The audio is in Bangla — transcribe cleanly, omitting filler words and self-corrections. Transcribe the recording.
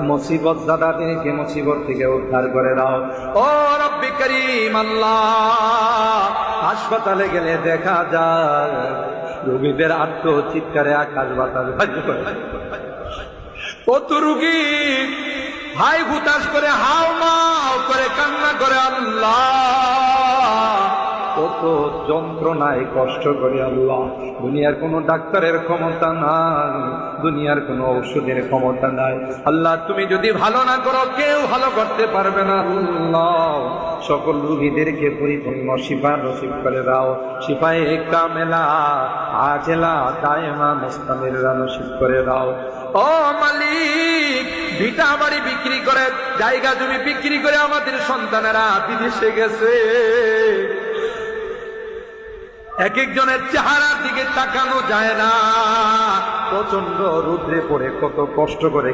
মুসিবত জাদাদেরকে মুসিবত থেকে উদ্ধার করে দাও। ও রব্বি করিম আল্লাহ, হাসপাতালে গেলে দেখা যায় রোগীদের আত্ম চিৎকারে আকাশ বাতাস ভাসি করে। কত রোগী হাই হুতাশ করে হাও মাও করে কান্না করে আল্লাহ, কত যন্ত্রণায় কষ্ট করে আল্লাহ। দুনিয়ার কোনো ডাক্তারের ক্ষমতা নাই, দুনিয়ার কোনো ঔষধের ক্ষমতা নাই আল্লাহ। তুমি যদি ভালো না করো কেউ ভালো করতে পারবে না আল্লাহ। সকল রোগীদেরকে পরিপূর্ণ শিফা নসিব করে দাও। শিফায়ে কামেলা আজেলা দায়েমা মুস্তামিররা নসিব করে দাও। ও মালিক, ভিটা বাড়ি বিক্রি করে, জায়গা জমি বিক্রি করে আমাদের সন্তানেরা বিদেশে গেছে। এক একজনের চেহারার দিকে তাকানো যায় না, প্রচন্ড রৌদ্রে পড়ে কত কষ্ট করে